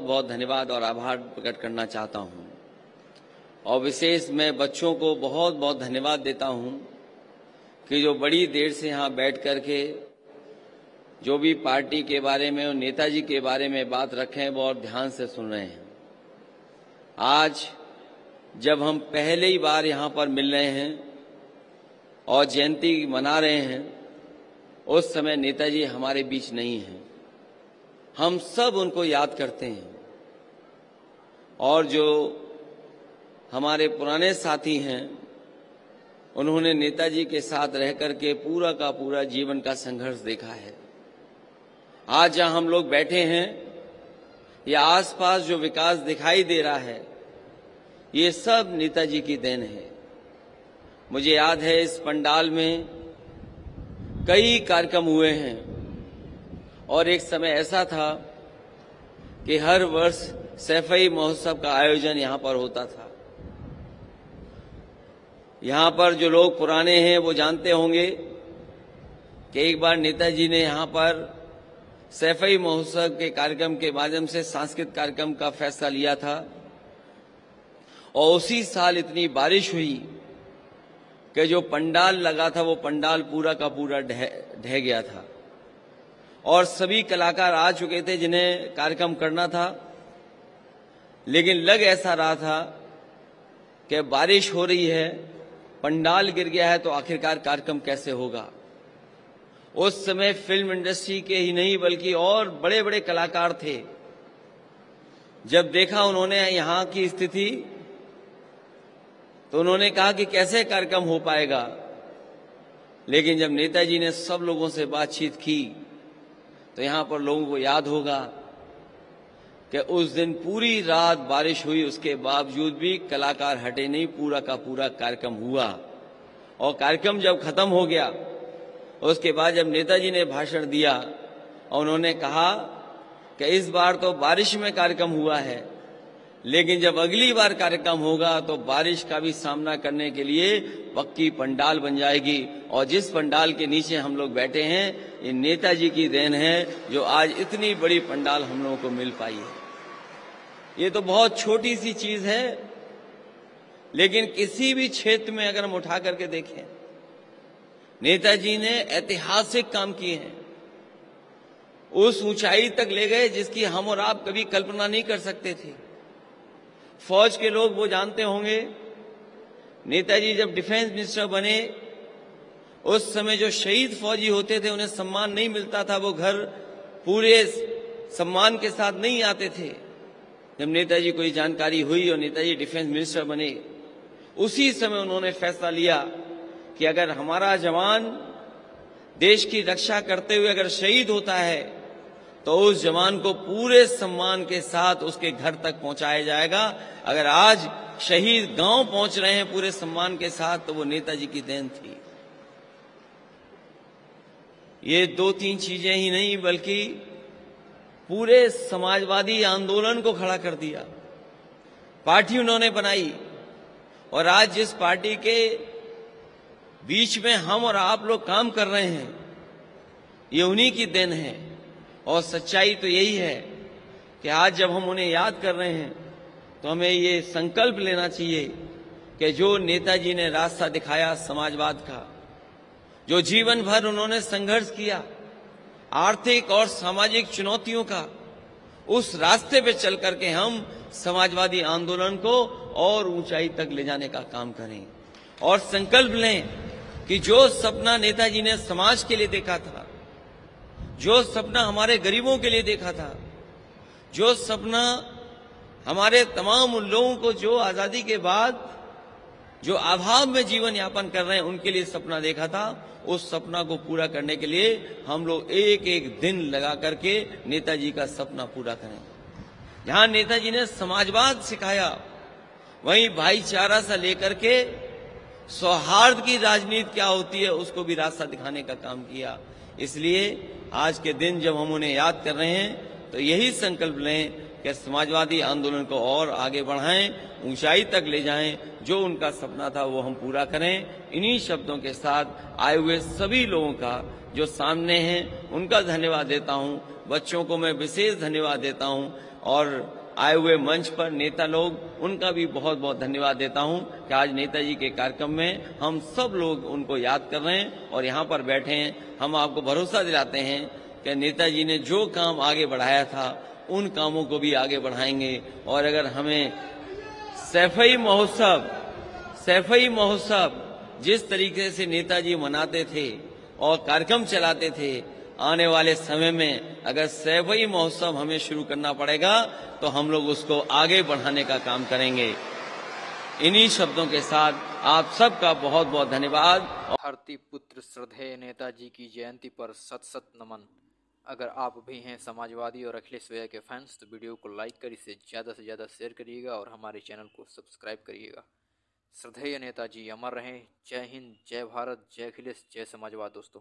बहुत धन्यवाद और आभार प्रकट करना चाहता हूं। और विशेष मैं बच्चों को बहुत बहुत धन्यवाद देता हूं कि जो बड़ी देर से यहाँ बैठ करके जो भी पार्टी के बारे में और नेताजी के बारे में बात रखे हैं वो और ध्यान से सुन रहे हैं। आज जब हम पहले ही बार यहाँ पर मिल रहे हैं और जयंती मना रहे हैं, उस समय नेताजी हमारे बीच नहीं हैं। हम सब उनको याद करते हैं और जो हमारे पुराने साथी हैं उन्होंने नेताजी के साथ रह करके पूरा का पूरा जीवन का संघर्ष देखा है। आज जहां हम लोग बैठे हैं या आसपास जो विकास दिखाई दे रहा है, ये सब नेताजी की देन है। मुझे याद है इस पंडाल में कई कार्यक्रम हुए हैं और एक समय ऐसा था कि हर वर्ष सैफई महोत्सव का आयोजन यहाँ पर होता था। यहाँ पर जो लोग पुराने हैं वो जानते होंगे कि एक बार नेताजी ने यहाँ पर सैफई महोत्सव के कार्यक्रम के माध्यम से सांस्कृतिक कार्यक्रम का फैसला लिया था और उसी साल इतनी बारिश हुई कि जो पंडाल लगा था वो पंडाल पूरा का पूरा ढह गया था और सभी कलाकार आ चुके थे जिन्हें कार्यक्रम करना था, लेकिन लग ऐसा रहा था कि बारिश हो रही है, पंडाल गिर गया है तो आखिरकार कार्यक्रम कैसे होगा। उस समय फिल्म इंडस्ट्री के ही नहीं बल्कि और बड़े बड़े कलाकार थे। जब देखा उन्होंने यहाँ की स्थिति तो उन्होंने कहा कि कैसे कार्यक्रम हो पाएगा, लेकिन जब नेताजी ने सब लोगों से बातचीत की तो यहाँ पर लोगों को याद होगा कि उस दिन पूरी रात बारिश हुई, उसके बावजूद भी कलाकार हटे नहीं, पूरा का पूरा कार्यक्रम हुआ। और कार्यक्रम जब खत्म हो गया उसके बाद जब नेताजी ने भाषण दिया और उन्होंने कहा कि इस बार तो बारिश में कार्यक्रम हुआ है, लेकिन जब अगली बार कार्यक्रम होगा तो बारिश का भी सामना करने के लिए पक्की पंडाल बन जाएगी। और जिस पंडाल के नीचे हम लोग बैठे हैं ये नेताजी की देन है जो आज इतनी बड़ी पंडाल हम लोगों को मिल पाई है। ये तो बहुत छोटी सी चीज है, लेकिन किसी भी क्षेत्र में अगर हम उठा करके देखें, नेताजी ने ऐतिहासिक काम किए हैं, उस ऊंचाई तक ले गए जिसकी हम और आप कभी कल्पना नहीं कर सकते थे। फौज के लोग वो जानते होंगे, नेताजी जब डिफेंस मिनिस्टर बने उस समय जो शहीद फौजी होते थे उन्हें सम्मान नहीं मिलता था, वो घर पूरे सम्मान के साथ नहीं आते थे। जब नेताजी को ये जानकारी हुई और नेताजी डिफेंस मिनिस्टर बने, उसी समय उन्होंने फैसला लिया कि अगर हमारा जवान देश की रक्षा करते हुए अगर शहीद होता है तो उस जवान को पूरे सम्मान के साथ उसके घर तक पहुंचाया जाएगा। अगर आज शहीद गांव पहुंच रहे हैं पूरे सम्मान के साथ तो वो नेताजी की देन थी। ये दो तीन चीजें ही नहीं बल्कि पूरे समाजवादी आंदोलन को खड़ा कर दिया। पार्टी उन्होंने बनाई और आज जिस पार्टी के बीच में हम और आप लोग काम कर रहे हैं ये उन्हीं की देन है। और सच्चाई तो यही है कि आज जब हम उन्हें याद कर रहे हैं तो हमें ये संकल्प लेना चाहिए कि जो नेताजी ने रास्ता दिखाया समाजवाद का, जो जीवन भर उन्होंने संघर्ष किया आर्थिक और सामाजिक चुनौतियों का, उस रास्ते पे चल करके हम समाजवादी आंदोलन को और ऊंचाई तक ले जाने का काम करें और संकल्प लें कि जो सपना नेताजी ने समाज के लिए देखा था, जो सपना हमारे गरीबों के लिए देखा था, जो सपना हमारे तमाम उन लोगों को जो आजादी के बाद जो अभाव में जीवन यापन कर रहे हैं उनके लिए सपना देखा था, उस सपना को पूरा करने के लिए हम लोग एक एक दिन लगा करके नेताजी का सपना पूरा करें। जहां नेताजी ने समाजवाद सिखाया वहीं भाईचारा से लेकर के सौहार्द की राजनीति क्या होती है उसको भी रास्ता दिखाने का काम किया। इसलिए आज के दिन जब हम उन्हें याद कर रहे हैं तो यही संकल्प लें कि समाजवादी आंदोलन को और आगे बढ़ाएं, ऊंचाई तक ले जाएं, जो उनका सपना था वो हम पूरा करें। इन्हीं शब्दों के साथ आए हुए सभी लोगों का जो सामने हैं उनका धन्यवाद देता हूं। बच्चों को मैं विशेष धन्यवाद देता हूं और आए हुए मंच पर नेता लोग, उनका भी बहुत बहुत धन्यवाद देता हूं कि आज नेताजी के कार्यक्रम में हम सब लोग उनको याद कर रहे हैं और यहाँ पर बैठे हैं। हम आपको भरोसा दिलाते हैं कि नेताजी ने जो काम आगे बढ़ाया था उन कामों को भी आगे बढ़ाएंगे। और अगर हमें सैफई महोत्सव जिस तरीके से नेताजी मनाते थे और कार्यक्रम चलाते थे, आने वाले समय में अगर सैफई महोत्सव हमें शुरू करना पड़ेगा तो हम लोग उसको आगे बढ़ाने का काम करेंगे। इन्हीं शब्दों के साथ आप सबका बहुत बहुत धन्यवाद। धरती पुत्र श्रद्धेय नेताजी की जयंती पर सत सत नमन। अगर आप भी हैं समाजवादी और अखिलेश भैया के फैंस तो वीडियो को लाइक कर इसे ज़्यादा से ज़्यादा शेयर करिएगा और हमारे चैनल को सब्सक्राइब करिएगा। श्रद्धेय नेताजी अमर रहें। जय हिंद, जय भारत, जय अखिलेश, जय समाजवाद दोस्तों।